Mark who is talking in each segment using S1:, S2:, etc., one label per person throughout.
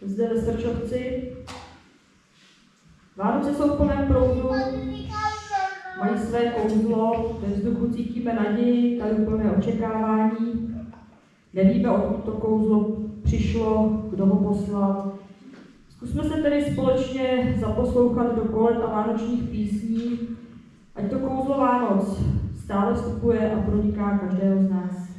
S1: zde ve Strčovci. Vánoce jsou v plném proudu, mají své kouzlo, ve vzduchu cítíme naději, tajuplné očekávání. Nevíme, odkud to kouzlo přišlo, kdo ho poslal. Zkusme se tedy společně zaposlouchat do kolet a vánočních písní, ať to kouzlo Vánoc stále vstupuje a proniká každého z nás.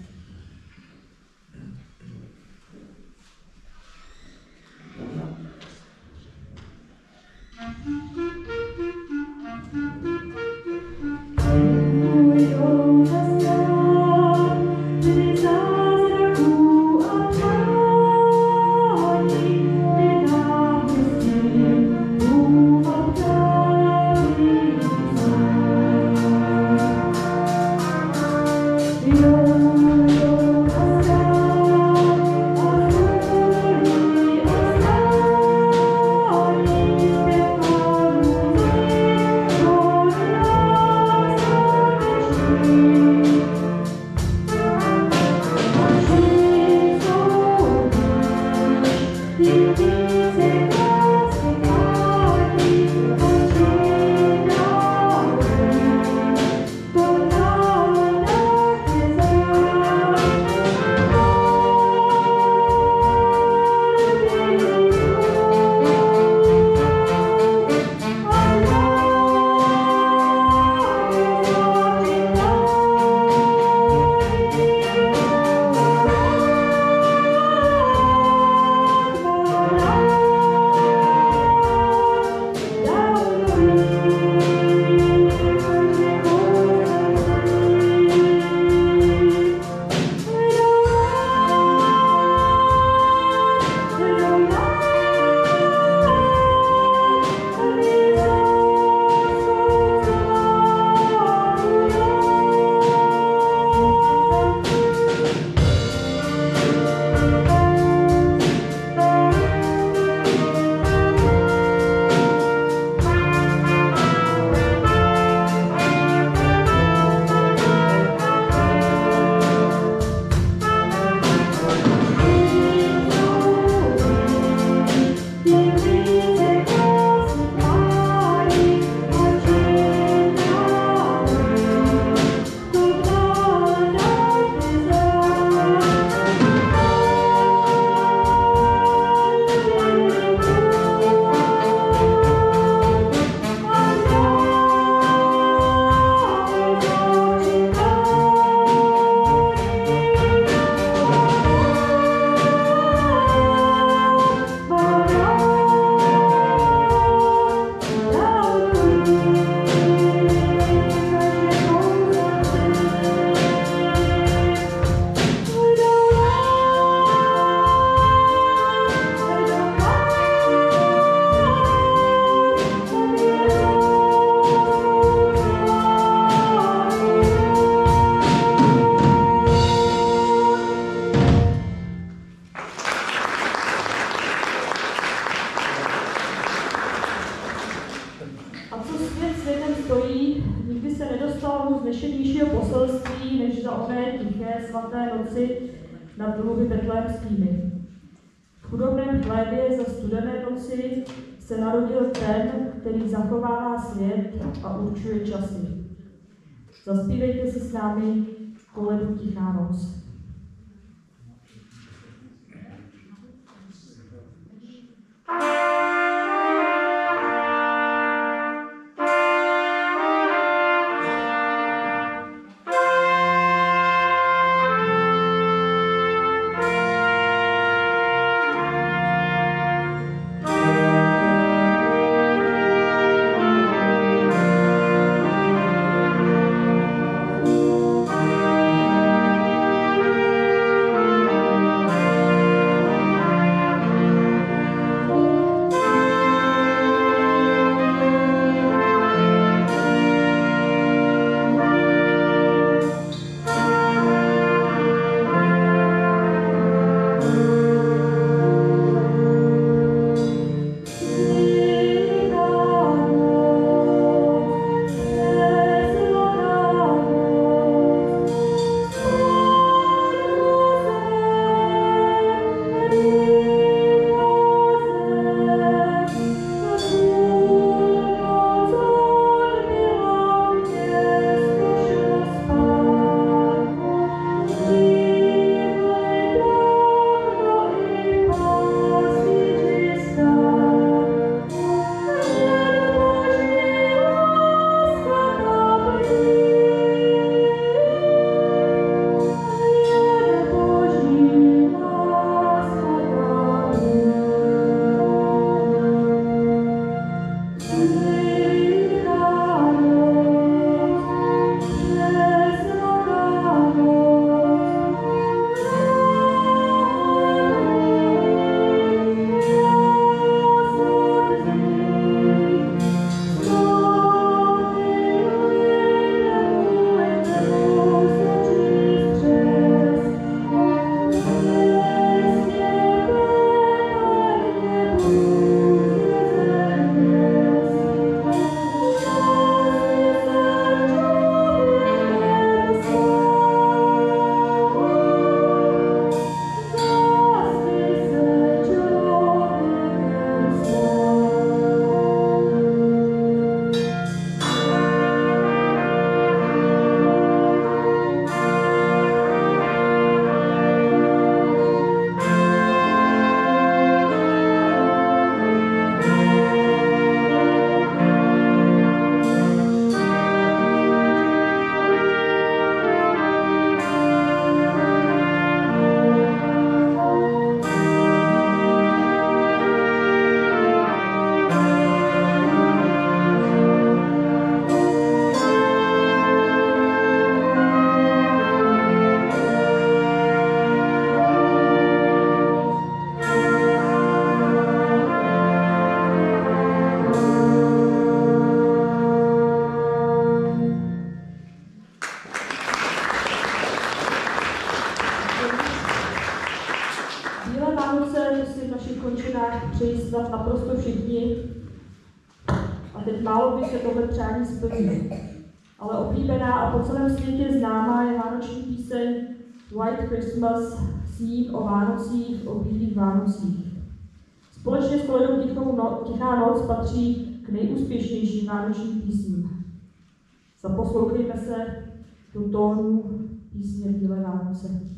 S2: Nad dluhy betlémskými. V chudobném chlébě za studené noci se narodil ten, který zachovává svět a určuje časy. Zaspívejte si s námi koledu Tichá noc. Vánoce, to si v našich končinách přejí snad naprosto všichni. A teď málo by se tohle přání splní. Ale oblíbená a po celém světě známá je vánoční píseň White Christmas, sní o Vánocích, o bílých Vánocích. Společně s koledou Tichá noc patří k nejúspěšnějším vánočním písním. Zaposlouchejme se do tónu písně Bílé Vánoce.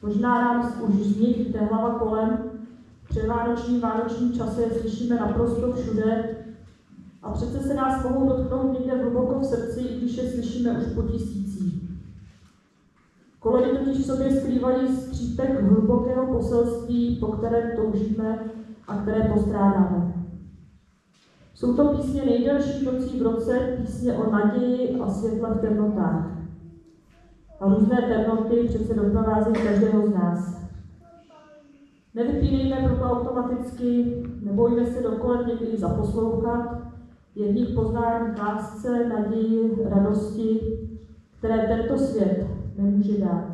S2: Možná nám už z nich jde hlava kolem, předvánoční vánoční čase je slyšíme naprosto všude a přece se nás mohou dotknout někde hluboko v srdci, i když je slyšíme už po tisících. Koledy totiž v sobě skrývají skřípek hlubokého poselství, po kterém toužíme a které postrádáme. Jsou to písně nejdelších nocí v roce, písně o naději a světle v temnotách. A různé temnoty přece doprovázejí každého z nás. Nevypínejme proto automaticky, nebojme se dokola někdy zaposlouchat, je v nich poznání k lásce, naději, radosti, které tento svět nemůže dát.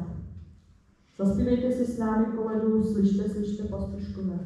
S2: Zaspívejte si s námi koledu Slyšte, slyšte, pastuškové.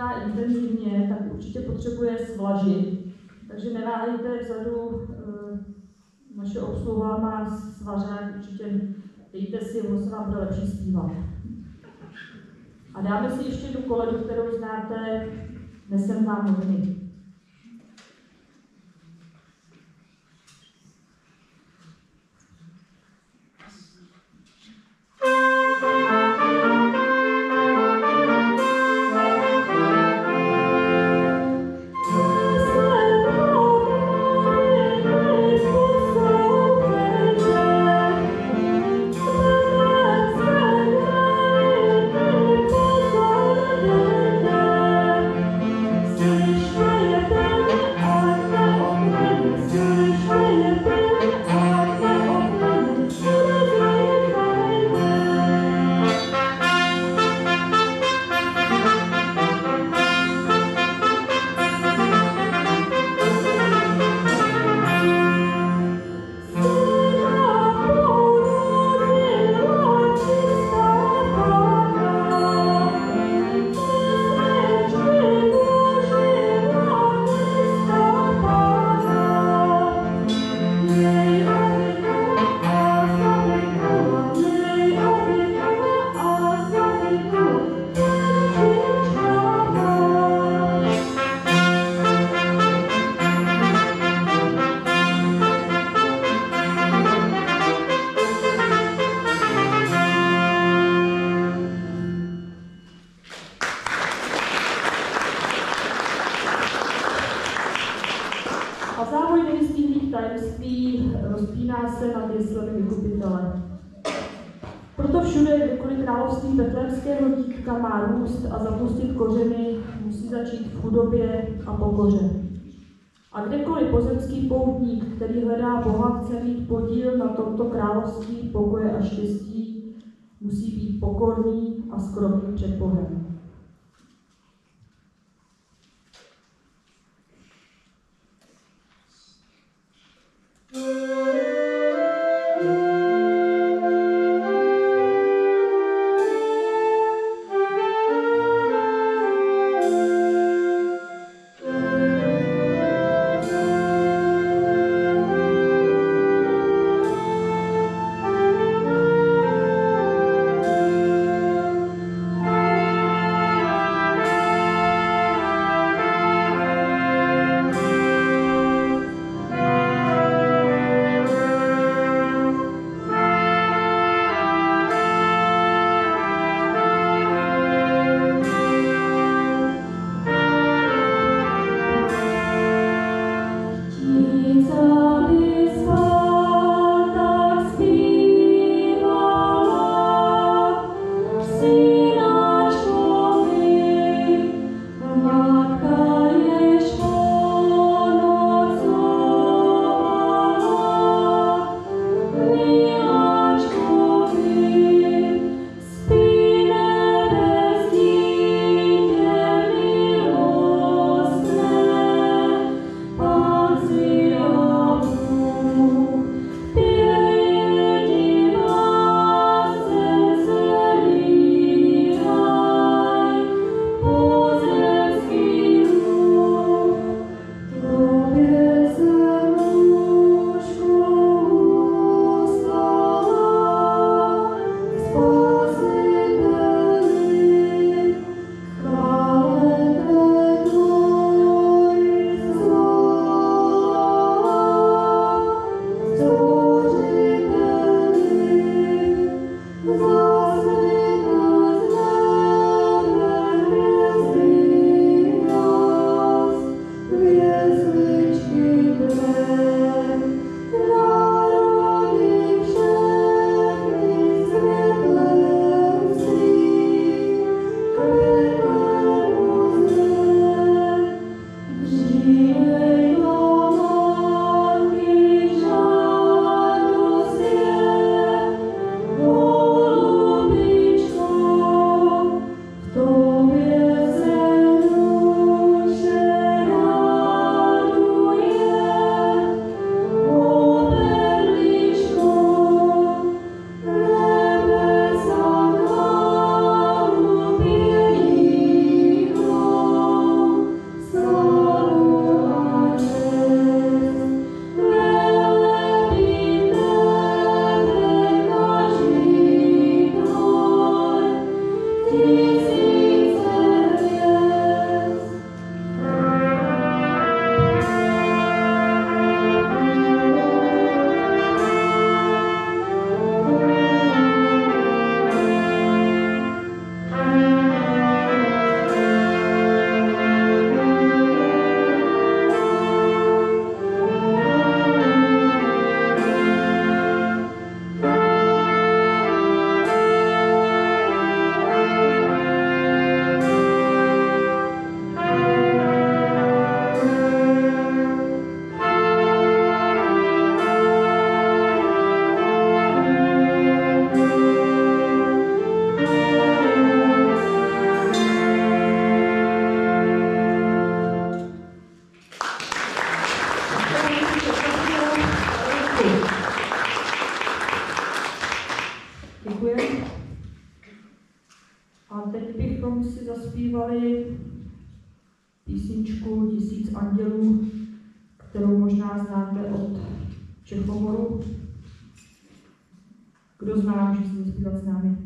S2: prožívá intenzivně, tak určitě potřebuje svlažit. Takže neváhejte vzadu, naše obsluha má svařák, určitě dejte si, ono se vám bude lepší zpívat. A dáme si ještě tu koledu, kterou znáte, Nesem vám noviny. A závoj nevystihných tajemství rozpíná se nad jeslemi vykupitele. Proto všude, kdekoliv království betlémského dítka má růst a zapustit kořeny, musí začít v chudobě a pokoře. A kdekoliv pozemský poutník, který hledá Boha, chce mít podíl na tomto království pokoje a štěstí, musí být pokorný a skromný před Bohem. písničku 1000 andělů, kterou možná znáte od Čechomoru. Kdo zná, může si zaspívat s námi.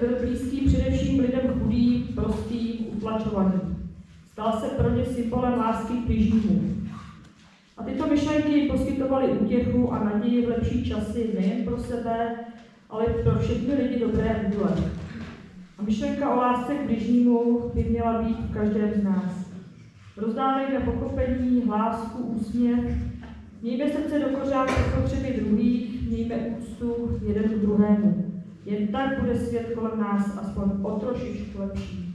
S2: Byl blízký především lidem chudým, prostým, utlačovaným. Stal se pro ně symbolem lásky k bližnímu. A tyto myšlenky poskytovaly útěchu a naději v lepší časy nejen pro sebe, ale i pro všechny lidi dobré vůle. A myšlenka o lásce k bližnímu by měla být v každém z nás. Rozdávejme pochopení, lásku, úsměv, mějme srdce do kořán pro potřeby druhých, mějme úctu jeden k druhému. Jen tak bude svět kolem nás aspoň o trošičku lepší.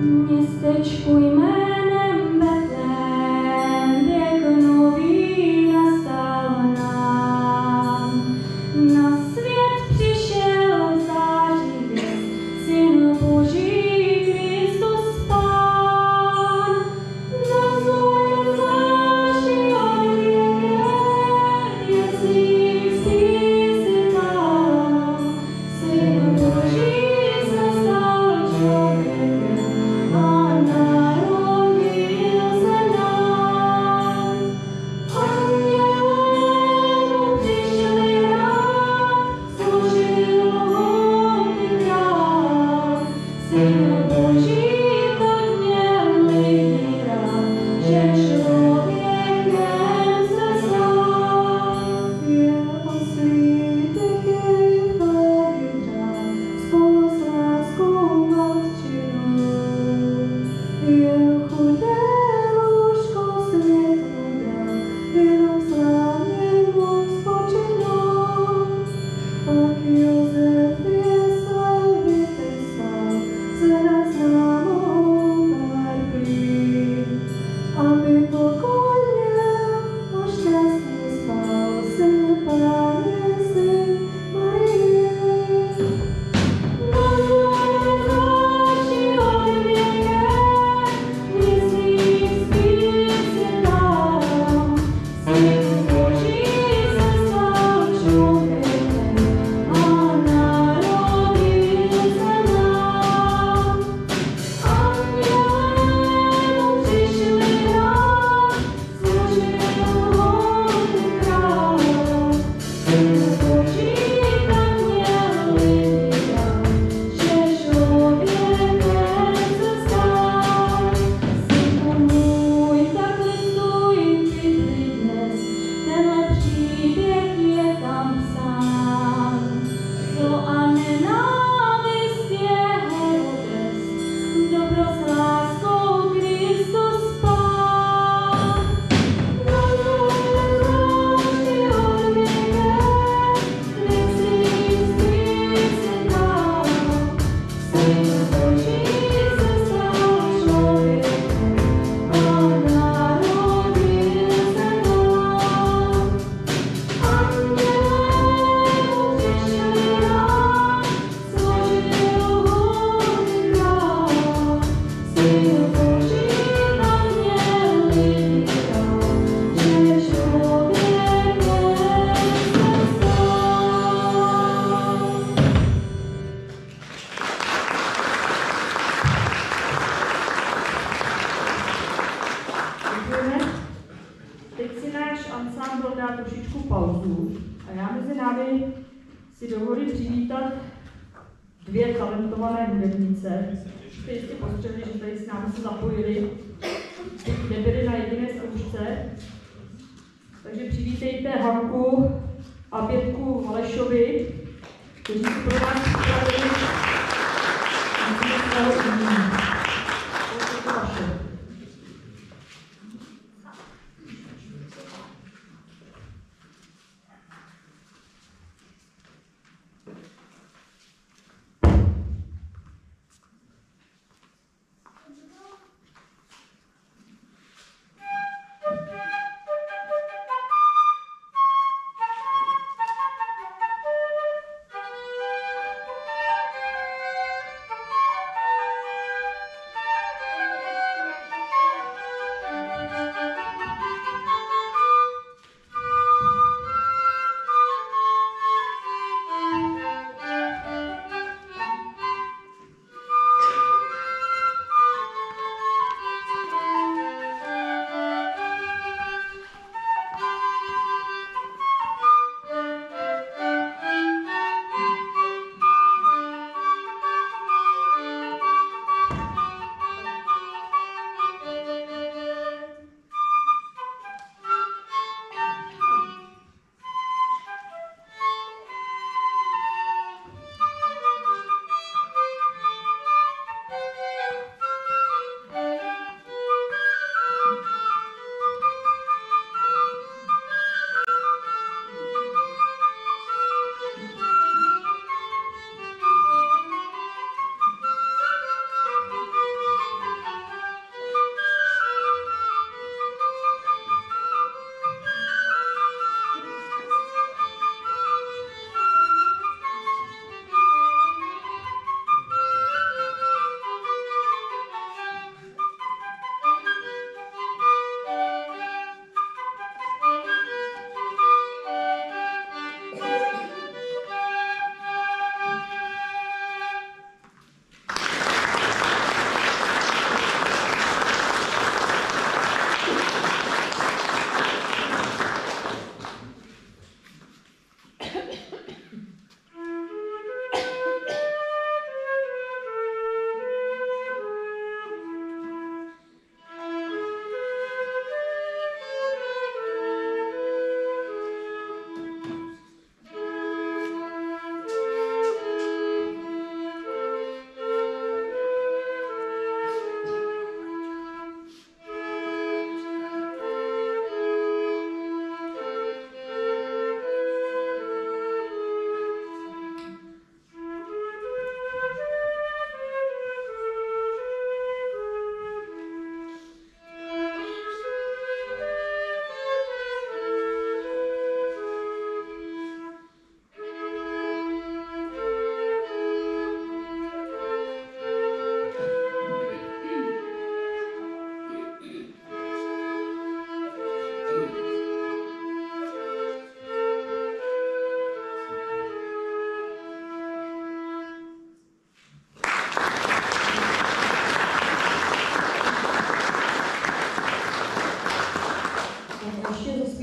S3: Městečku jménem Betlém, věk nový nastal nám. Na svět přišel v září hvězd, Syn Boží, Kristus Pán. Zazvonil zvláštní orgel, jezdící si tam. Syn Boží se stal člověkem a narodil
S2: trošičku pauzu a já mezi námi si dovolím přivítat dvě talentované hudebnice. Jste jistě postřehli, že tady s námi se zapojili, nebyli na jediné zkoušce. Takže přivítejte Hanku a Pětku Halešovi, kteří si pro nás připravili svého umění. To je vaše.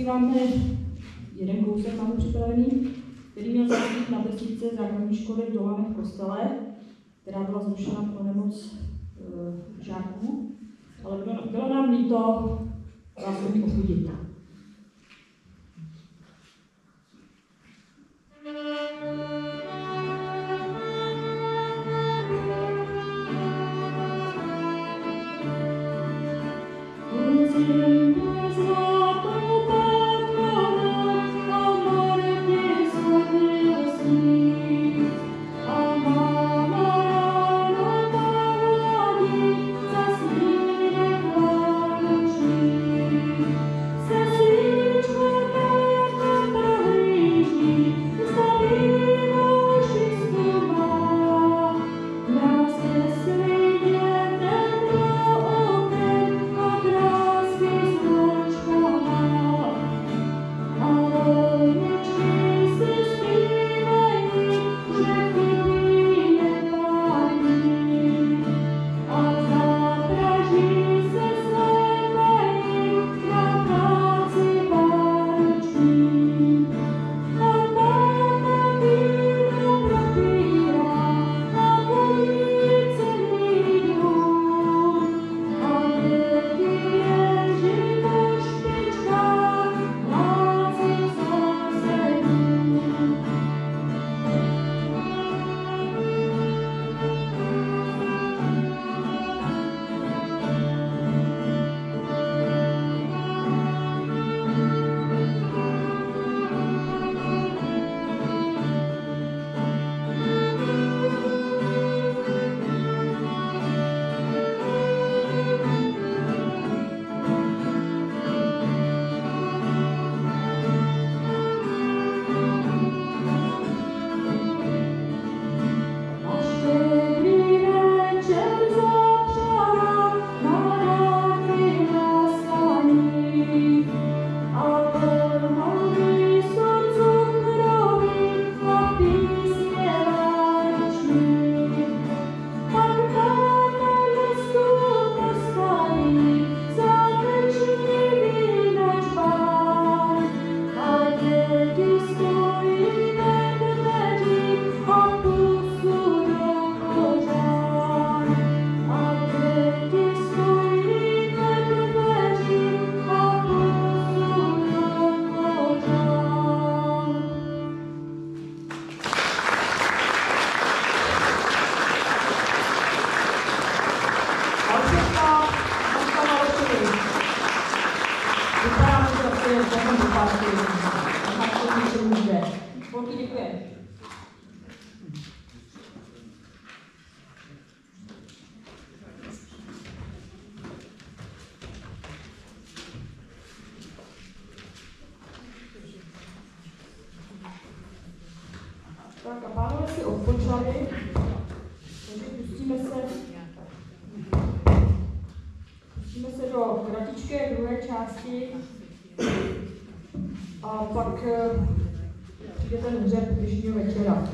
S1: Máme jeden kousek, máme připravený, který měl zaznít na besídce základní školy v Dolanech Kostele, která byla zrušena pro nemoc žáků, ale bylo nám líto vás o ní ochudit.
S3: Krásný
S1: potom popátky. A to může. Holky, děkuji. Tak a pánové si odpočali, takže pustíme se do kratičké druhé části a pak přijde ten hřeb dnešního večera.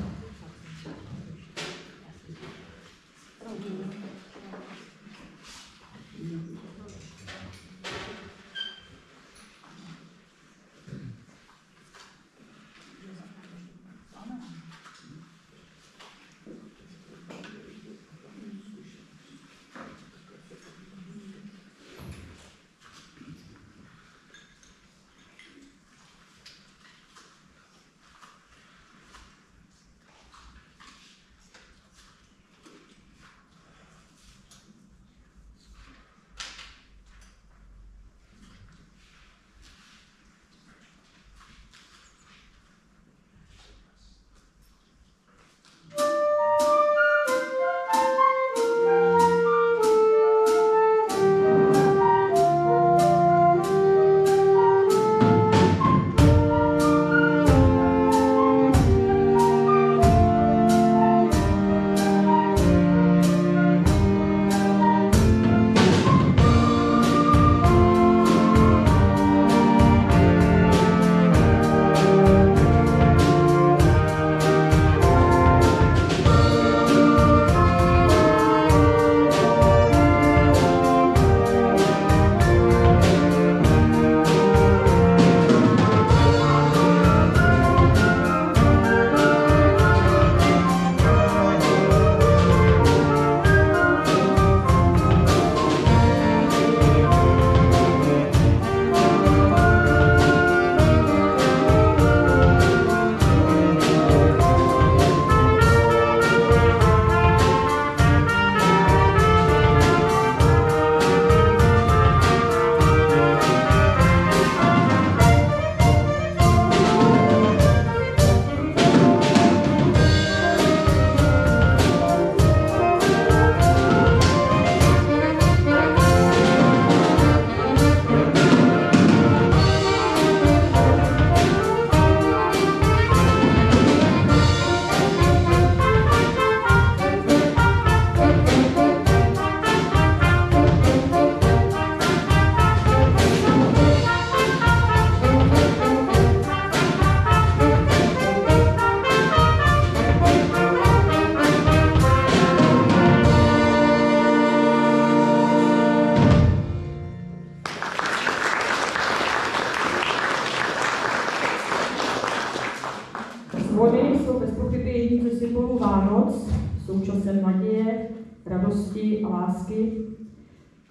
S1: Zvony jsou bez pochyby jedním ze symbolů Vánoc, jsou časem naděje, radosti a lásky.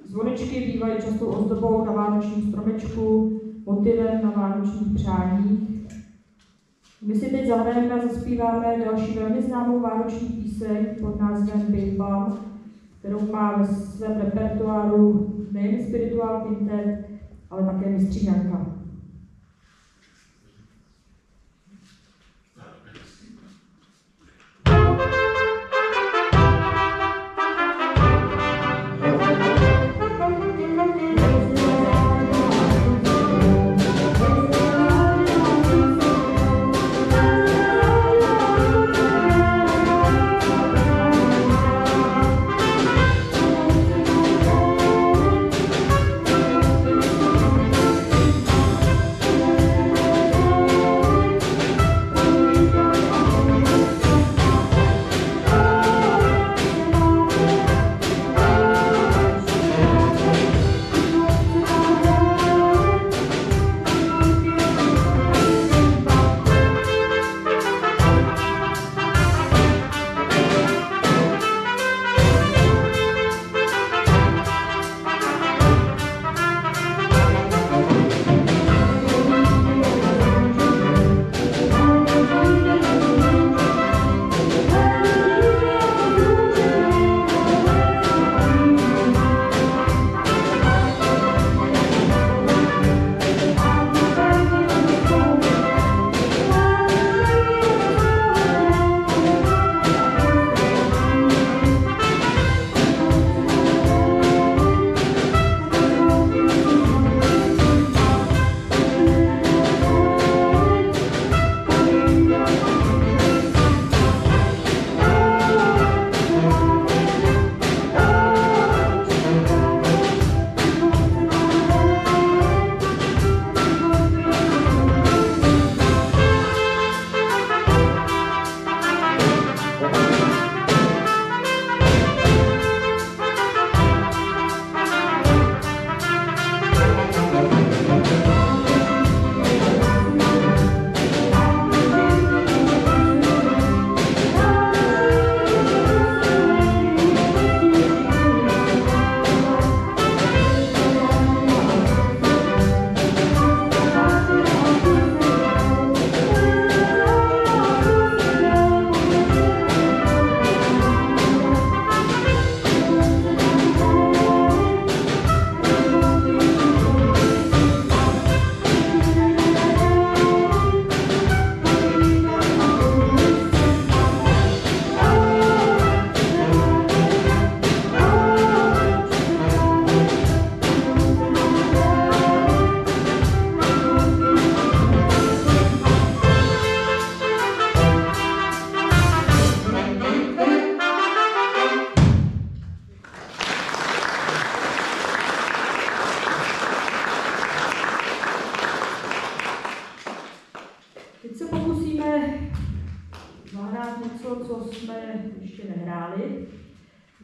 S1: Zvonečky bývají častou ozdobou na vánočním stromečku, motivem na vánočních přáních. My si teď zahrajeme a zaspíváme další velmi známou vánoční píseň pod názvem Bim Bam, kterou má ve svém repertoáru nejen Spiritual Quintet, ale také mistři Janka.
S3: Bim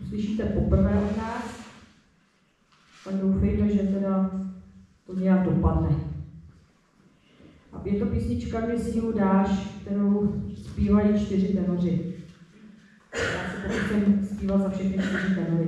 S2: uslyšíte poprvé od nás, tak doufejme, že teda to nějak dopadne. A je to písnička Kde sílu dáš, kterou zpívají 4 tenoři. Já se pokusím zpívat za všechny 4 tenory.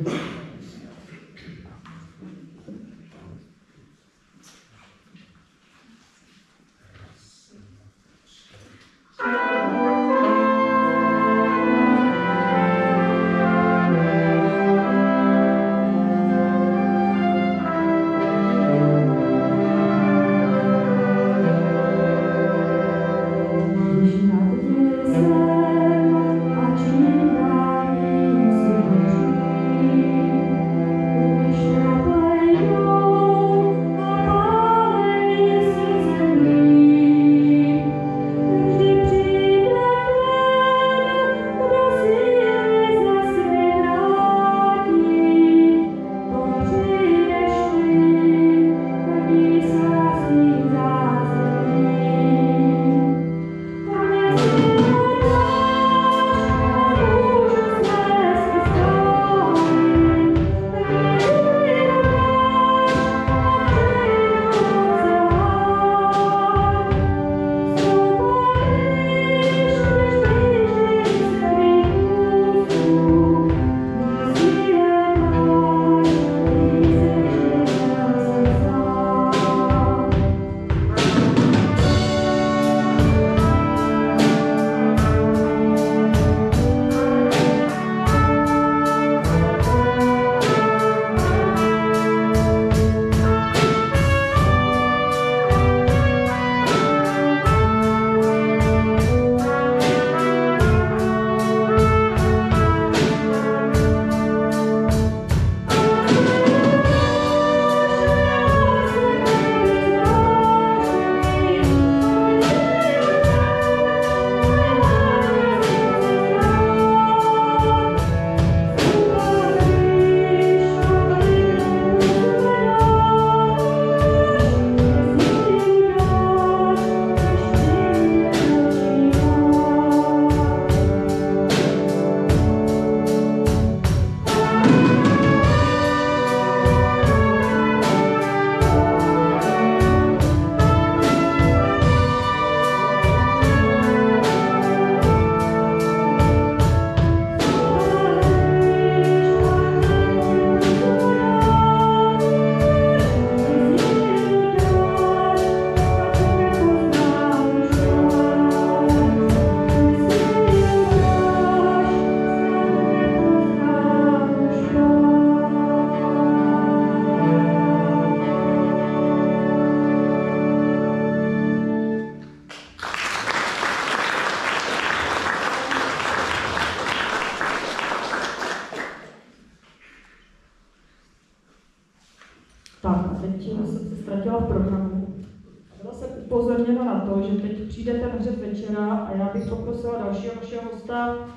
S2: Upozorněno na to, že teď přijde ten hřeb večera a já bych poprosila dalšího našeho hosta,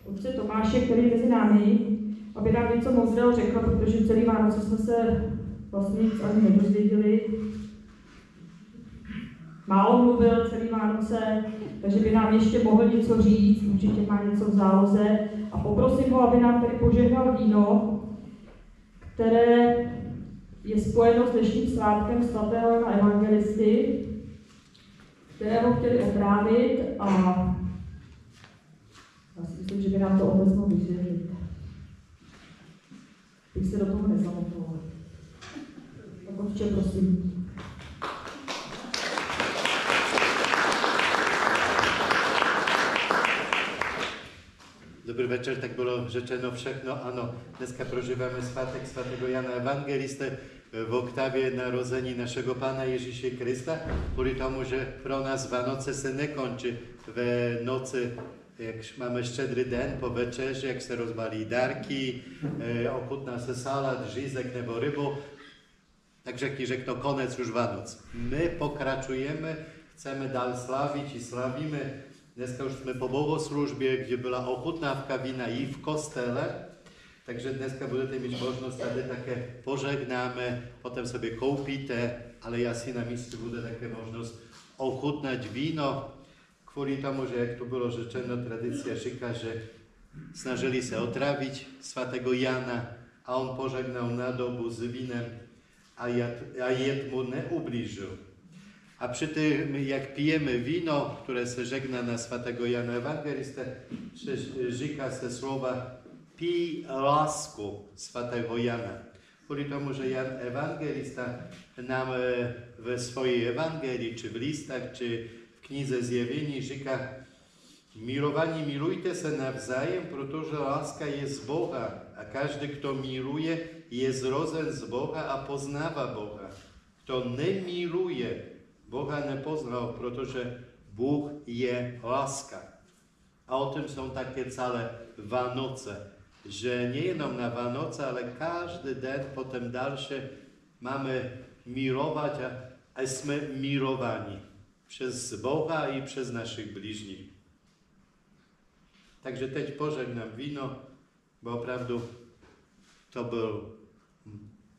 S2: otce Tomáše, který je mezi námi, aby nám něco moudrého řekl, protože celý Vánoce jsme se vlastně nic ani nedozvěděli. Málo mluvil celý Vánoce, takže by nám ještě mohl něco říct, určitě má něco v záloze. A poprosím ho, aby nám tady požehnal víno, které je spojeno s dnešním svátkem svatého Jana Evangelisty, kterého chtěli otrávit a já si myslím, že by nám to otec mohl vysvětlit. Bych se do toho nezamotoval. Tak otče, prosím.
S4: Dobrý večer, tak bylo řečeno všechno. Ano, dneska prožíváme svátek svatého Jana Evangelisty v oktávě narození našeho Pána Ježíše Krista, kvůli tomu, že pro nás Vánoce se nekončí v noci, jak máme štědrý den po večeři, jak se rozbalí dárky, ochutná se salát, řízek nebo rybu, takže ti řeknou konec už Vánoc. My pokračujeme, chceme dál slavit i slavíme. Dneska už jsme po bohoslužbě, kde byla ochutnávka vína i v kostele, takže dneska budete mít možnost, tady také požehnáme, potom sobie koupíte, ale asi na místě bude také možnost ochutnať víno, kvůli tomu, že jak tu bylo řečeno, tradice říká, že snażyli się otrawić swatego Jana, a on pożegnał na dobu z winem, a jed mu nie ubliżył. A przy tym, jak pijemy wino, które se żegna na swatego Jana Ewangelistę, rzeka se słowa pij lasku swatego Jana. Kvůli tomu, że Jan Ewangelista nam we swojej Ewangelii, czy w listach, czy w Knize Zjawieni říká, milowani, milujte se nawzajem, protože láska je z Boha, a každý, kto miluje, je zrozen z Boha a poznává Boha. Kto nemiluje, Boha nepoznał, protože Bůh je láska. A o tym są takie całe Vánoce, że nie jenom na Vánoce, ale każdy den potem dalszy mamy milować, a jsme milowani przez Boha i przez naszych bliźnich. Także teď pożegnam wino, bo opravdu to był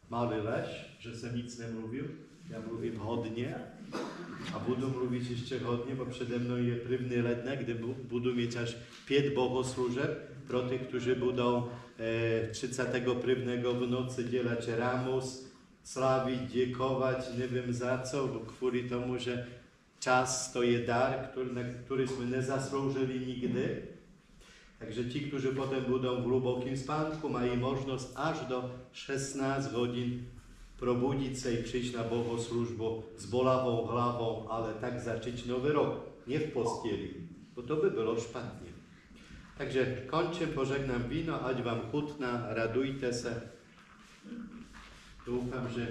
S4: mały lež, że jsem nic nemluvił. Ja mluvím hodně a budu mluvit ještě hodně, bo przede mnou je 1. ledna, kde budu mít až 5 bohoslužeb pro tych, którzy budou 31. v noci dělat Ramus, slavit, děkovat, nevím za co, bo kvůli tomu, že čas to je dar, na który jsme nezasloužili nikdy. Takže ci, którzy potem budou v hlubokým spánku, mají možnost až do 16 hodin probudzić się i przyjść na bohoslužbu z bolawą hlavą, ale tak zacząć nowy rok, nie w postieli, bo to by było szpatnie. Także kończę, pożegnam wino, ať wam chutná, radujte se. Doufám, że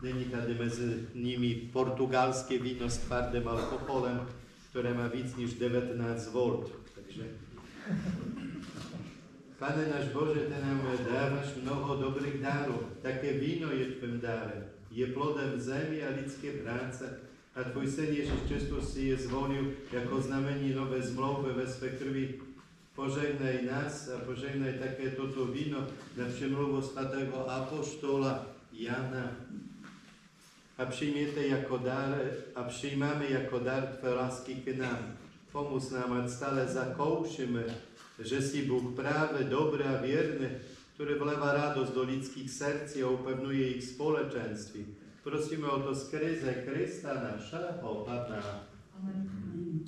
S4: není tady mezi nimi portugalskie wino z twardym alkoholem, które ma víc niż 19 volt. Takže Pane náš Bože, Ty nám dávaš mnoho dobrých darů. Také víno je Tvým dárem. Je plodem zemi a lidské práce. A Tvůj Syn Ježíš Kristus si je zvolil jako znamení nové zmlouvy ve své krvi. Požehnaj nás a požehnaj také toto víno na přemluvu svatého apoštola Jana. A přijměte jako dar, a přijímáme jako dar Tvé lásky k nám. Pomóż nám, ať stále zakoušíme, že si Bůh právě dobrý a věrný, który wlewa radość do ludzkich serc i upewniuje ich společenství. Prosimy o to skrze Chrysta naszego Pana.
S2: Amen.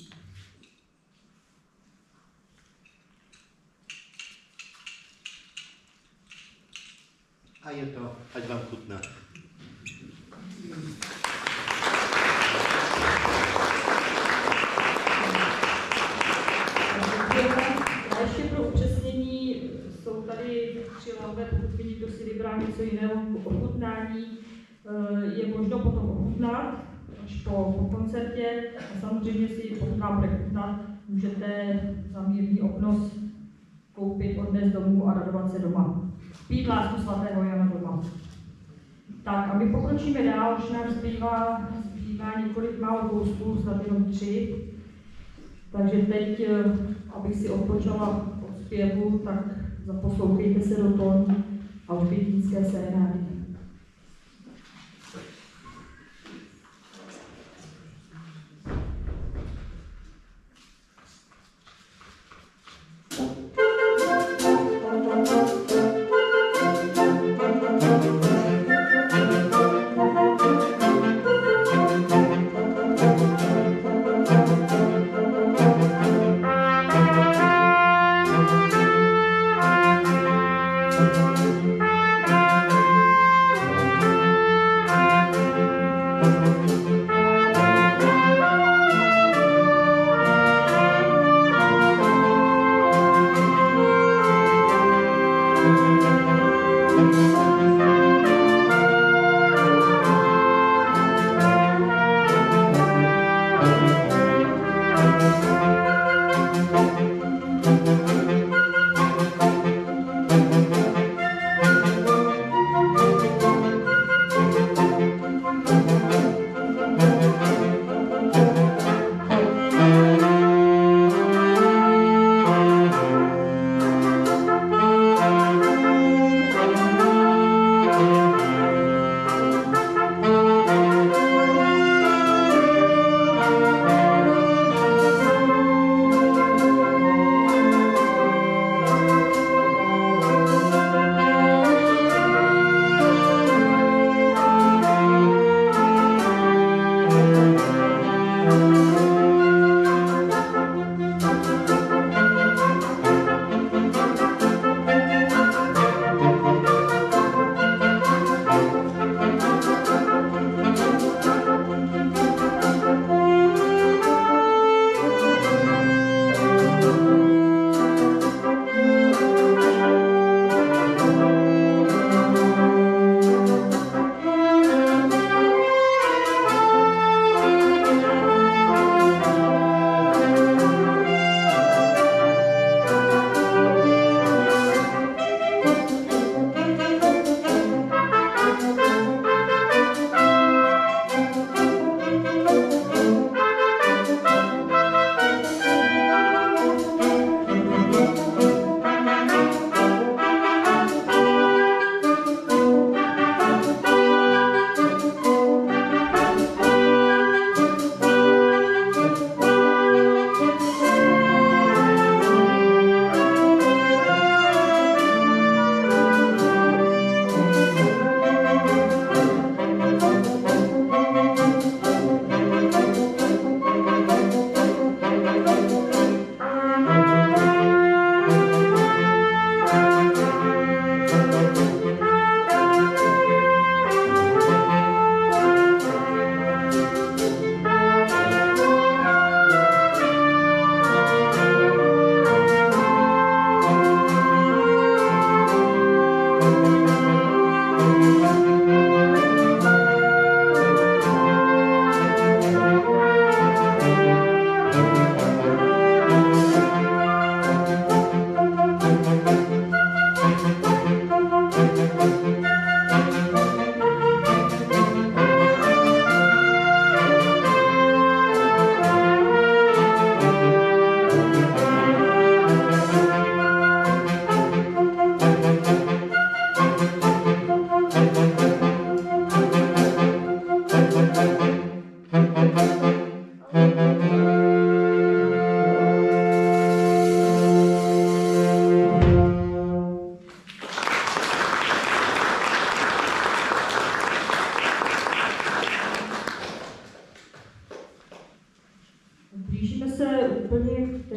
S4: A je to, ať vám chutná.
S2: A ještě pro upřesnění, jsou tady 3 lahve, pokud by někdo si vybral něco jiného k ochutnání, je možno potom ochutnat až po koncertě a samozřejmě si pokud vám bude chutnat, můžete za mírný obnos koupit, odnést domů a radovat se doma. Pít lásku svatého Jana doma. Tak a my pokročíme dál, už nám zbývá několik málo kousků, snad jenom 3. Takže teď, abych si odpočala od zpěvu, tak zaposlouchejte se do tónu alžbětínské serenády.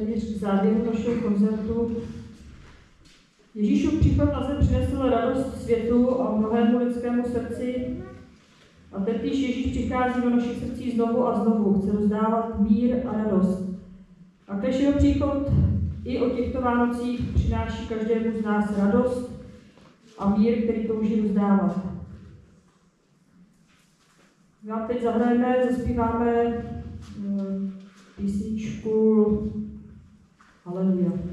S2: téměř k závěru našeho koncertu. Ježíšův příchod na zem přinesl radost světu a mnohému lidskému srdci. A tentýž Ježíš přichází do našich srdcí znovu a znovu, chce rozdávat mír a radost. A kéž jeho příchod i o těchto Vánocích přináší každému z nás radost a mír, který touží rozdávat. My vám teď zahrajeme, zaspíváme písničku Haleluja.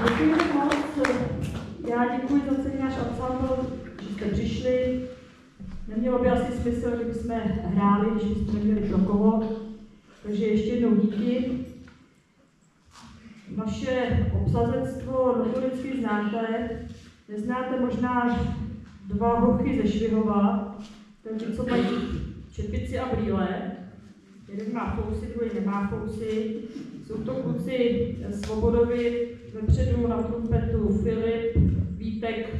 S2: Děkuji moc. Já děkuji za celý náš ansámbl, že jste přišli. Nemělo by asi smysl, kdybychom hráli, když bychom neměli pro koho. Takže ještě jednou díky. Naše obsazenstvo notoricky znáte. Neznáte možná dva hochy ze Švihova, to je ti, co mají čepici a brýle. Jeden má fousy, druhý nemá fousy. Jsou to kluci Svobodovi, vepředu na trumpetu Filip, Vítek,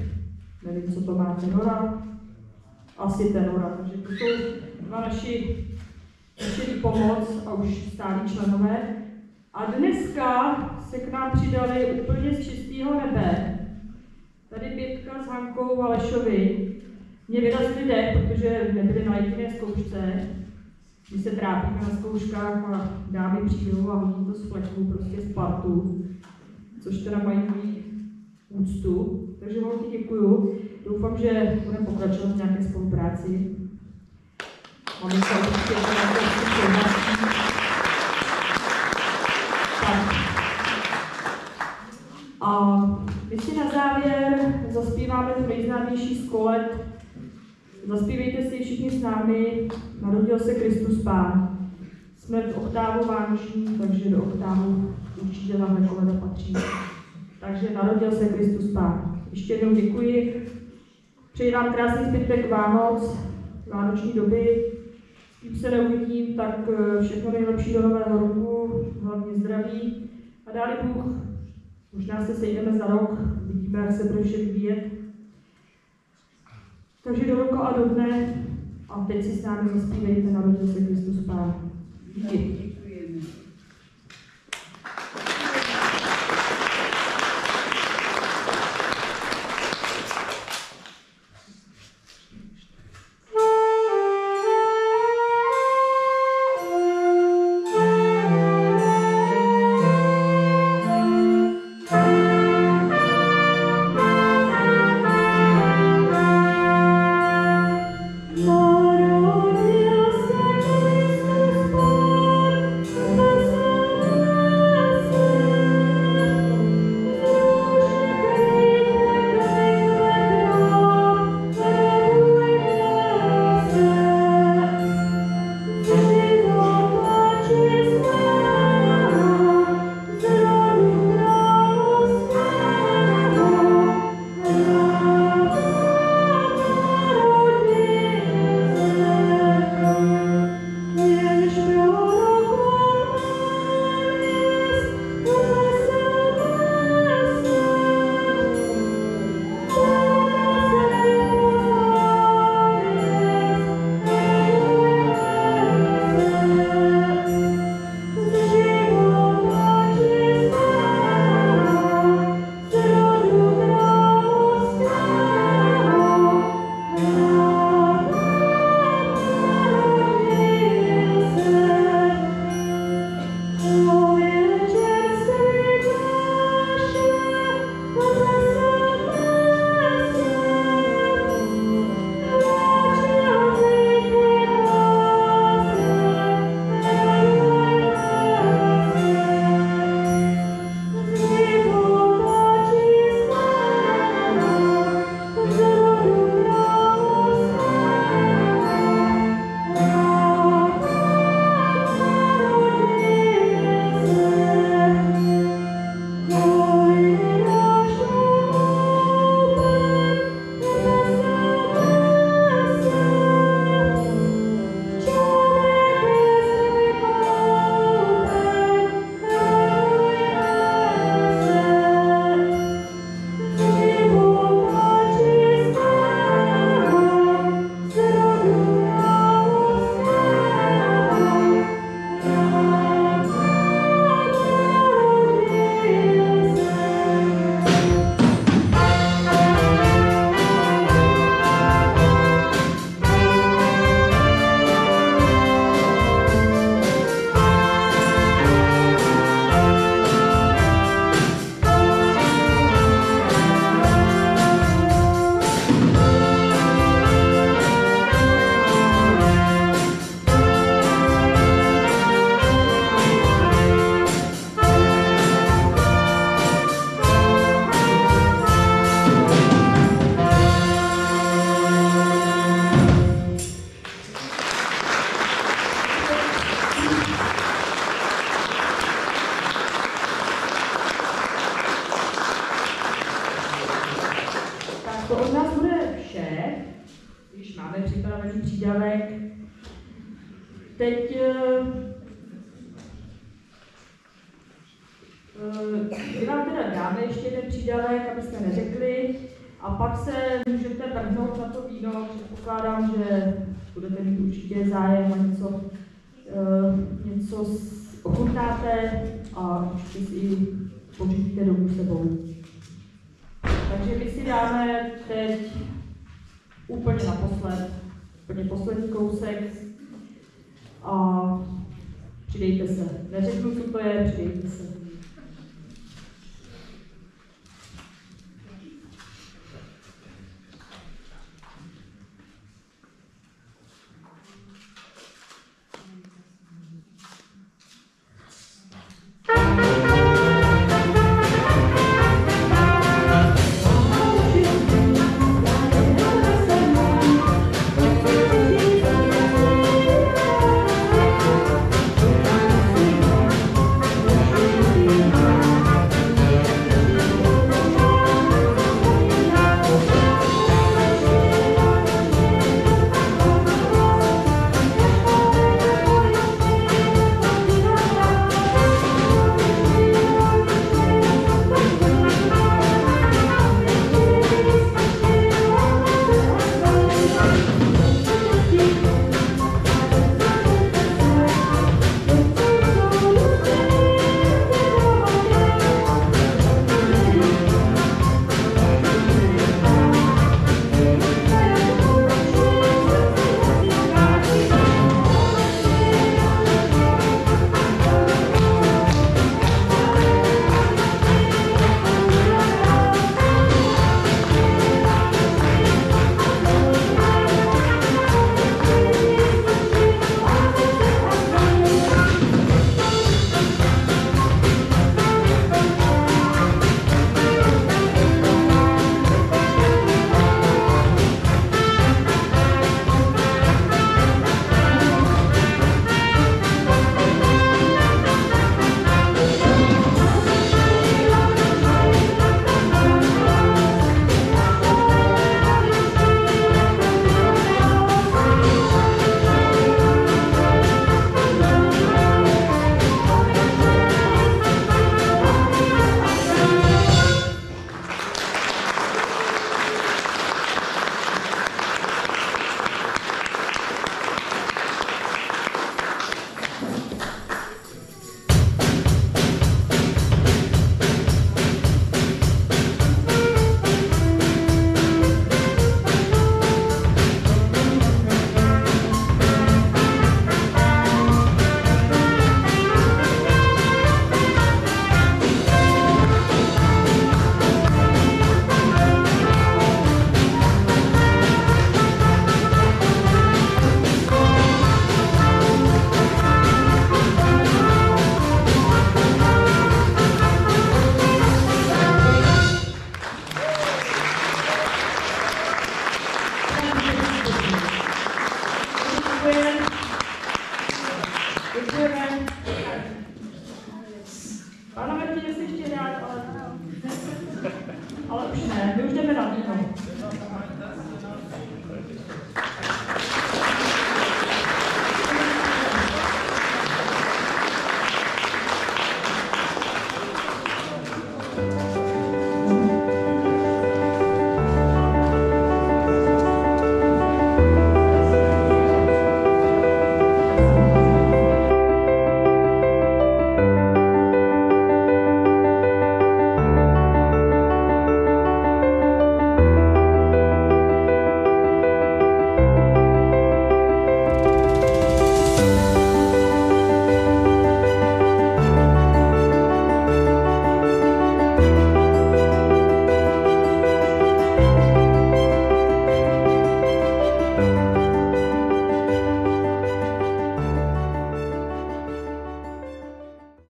S2: nevím, co to má, tenora, asi tenora, takže to jsou dva naši pomoc a už stálí členové. A dneska se k nám přidali úplně z čistého nebe. Tady Pětka s Hankou a Lešovi mě vyrazili dech, protože nebyli na jediné zkoušce. My se trápíme na zkouškách a dámy přijdou a hodí to z fleku, prostě z partu, což teda mají moji úctu. Takže holky děkuju. Doufám, že budeme pokračovat v nějaké spolupráci. Máme se určitě nějaké souhlasí. A my si na závěr zaspíváme tu nejznámější z kolet. Zaspívejte si všichni s námi, Narodil se Kristus Pán. Jsme v oktávu vánoční, takže do oktávu určitě tahle koleda patří. Takže Narodil se Kristus Pán. Ještě jednou děkuji. Přeji vám krásný zbytek Vánoc, vánoční doby. S kým se neuvidím, tak všechno nejlepší do nového roku, hlavně zdraví. A dáli Bůh, možná se sejdeme za rok, vidíme, jak se bude vše vyvíjet. Takže do roku a do dne. A teď si s námi zaspívejte Narodil se Kristus Pán. Díky.
S3: Narodil se Kristus Pán.
S2: Tak to od nás bude vše, když máme připravený přídavek. Teď my vám teda dáme ještě jeden přídavek, abyste neřekli, a pak se můžete vrhnout na to víno. Předpokládám, že budete mít určitě zájem a něco ochutnáte a určitě si i pořídíte domů sebou. Takže my si dáme teď úplně naposled, úplně poslední kousek a přidejte se. Neřeknu, co to je, přidejte se. Ale už ne, my už jdeme na víno.